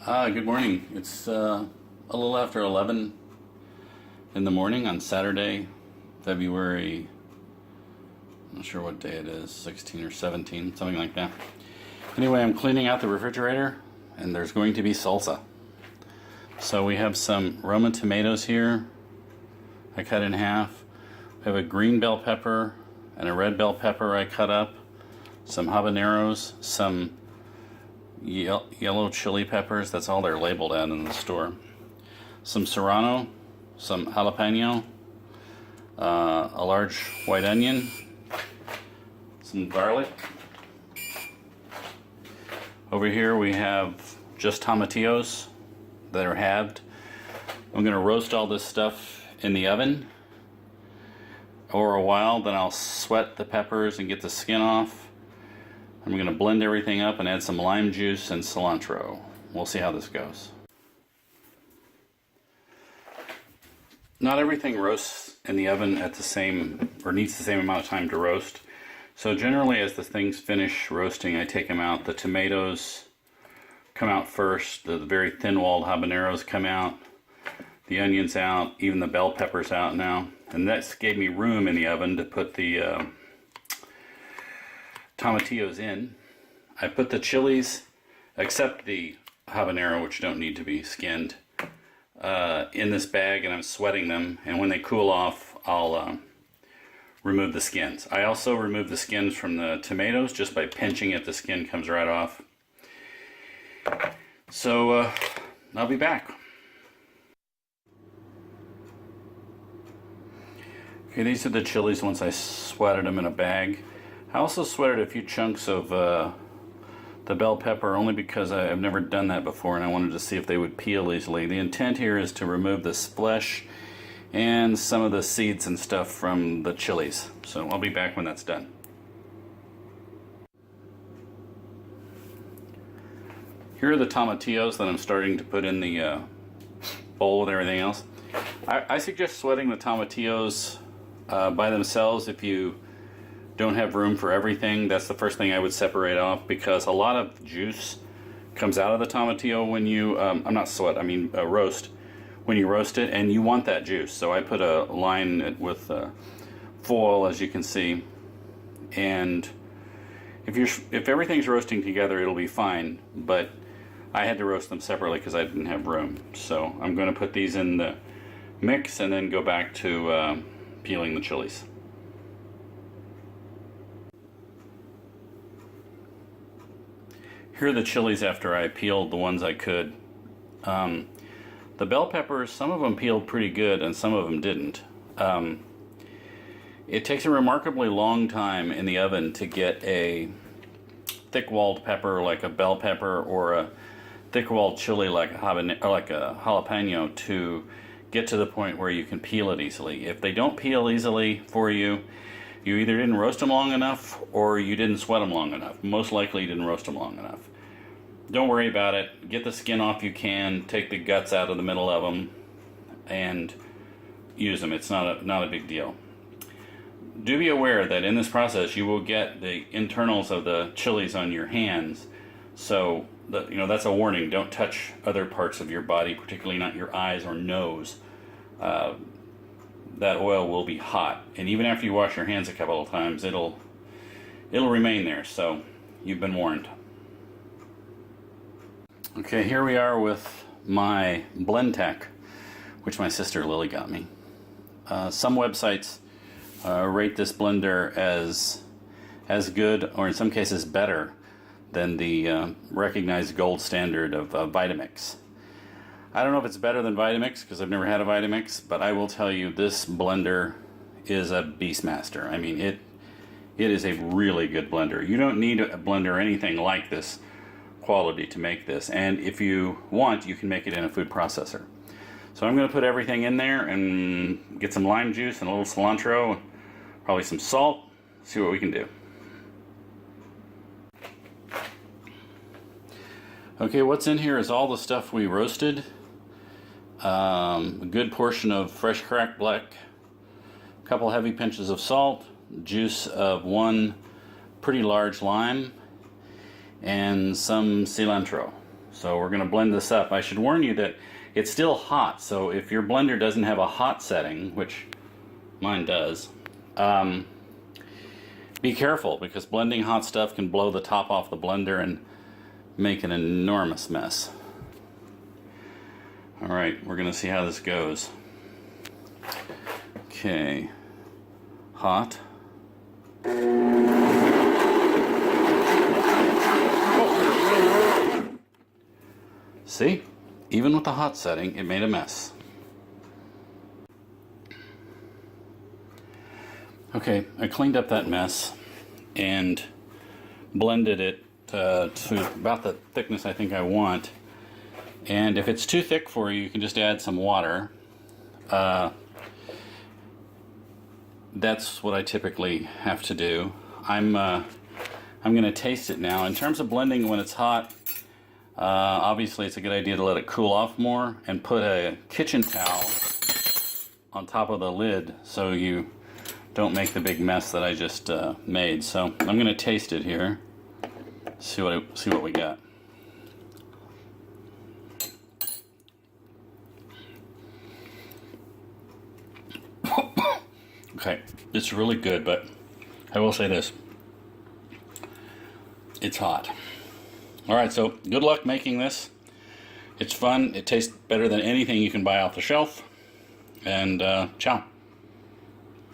Good morning. It's a little after 11 in the morning on Saturday, February, I'm not sure what day it is, 16 or 17, something like that. Anyway, I'm cleaning out the refrigerator and there's going to be salsa. So we have some Roma tomatoes here, I cut in half. We have a green bell pepper and a red bell pepper I cut up, some habaneros, some yellow chili peppers, that's all they're labeled at in the store. Some serrano, some jalapeno, a large white onion, some garlic. Over here we have just tomatillos that are halved. I'm going to roast all this stuff in the oven for a while, then I'll sweat the peppers and get the skin off. I'm going to blend everything up and add some lime juice and cilantro. We'll see how this goes. Not everything roasts in the oven at the same, or needs the same amount of time to roast. So generally as the things finish roasting, I take them out. The tomatoes come out first, the very thin-walled habaneros come out, the onions out, even the bell peppers out now. And that gave me room in the oven to put the tomatillos in. I put the chilies, except the habanero, which don't need to be skinned, in this bag, and I'm sweating them, and when they cool off I'll remove the skins. I also remove the skins from the tomatoes just by pinching it. The skin comes right off. So I'll be back. Okay, these are the chilies once I sweated them in a bag. I also sweated a few chunks of the bell pepper only because I've never done that before and I wanted to see if they would peel easily. The intent here is to remove this flesh and some of the seeds and stuff from the chilies. So I'll be back when that's done. Here are the tomatillos that I'm starting to put in the bowl with everything else. I suggest sweating the tomatillos by themselves if you don't have room for everything. That's the first thing I would separate off, because a lot of juice comes out of the tomatillo when you, roast, when you roast it, and you want that juice. So I put a line with foil, as you can see, and if everything's roasting together, it'll be fine, but I had to roast them separately because I didn't have room. So I'm going to put these in the mix and then go back to peeling the chilies. Here are the chilies after I peeled the ones I could. The bell peppers, some of them peeled pretty good and some of them didn't. It takes a remarkably long time in the oven to get a thick-walled pepper like a bell pepper or a thick-walled chili like a jalapeno to get to the point where you can peel it easily. If they don't peel easily for you, you either didn't roast them long enough or you didn't sweat them long enough. Most likely you didn't roast them long enough. Don't worry about it. Get the skin off you can, take the guts out of the middle of them, and use them. It's not a big deal. Do be aware that in this process you will get the internals of the chilies on your hands. So that's a warning. Don't touch other parts of your body, particularly not your eyes or nose. That oil will be hot, and even after you wash your hands a couple of times, it'll remain there. So you've been warned. Okay, here we are with my blend tech, which my sister Lily got me. Some websites rate this blender as good, or in some cases better, than the recognized gold standard of Vitamix. I don't know if it's better than Vitamix because I've never had a Vitamix, but I will tell you this blender is a beastmaster. I mean, it is a really good blender. You don't need a blender or anything like this quality to make this, and if you want, you can make it in a food processor. So I'm going to put everything in there and get some lime juice and a little cilantro, probably some salt, see what we can do. Okay, what's in here is all the stuff we roasted. A good portion of fresh cracked black, a couple heavy pinches of salt, juice of one pretty large lime, and some cilantro. So we're going to blend this up. I should warn you that it's still hot, so if your blender doesn't have a hot setting, which mine does, be careful, because blending hot stuff can blow the top off the blender and make an enormous mess. Alright, we're going to see how this goes. Okay. Hot. See? Even with the hot setting, it made a mess. Okay, I cleaned up that mess and blended it to about the thickness I think I want. And if it's too thick for you, you can just add some water. That's what I typically have to do. I'm going to taste it now. In terms of blending when it's hot, obviously it's a good idea to let it cool off more and put a kitchen towel on top of the lid so you don't make the big mess that I just made. So I'm going to taste it here. See what we got. Okay, it's really good, but I will say this. It's hot. Alright, so good luck making this. It's fun. It tastes better than anything you can buy off the shelf. And ciao.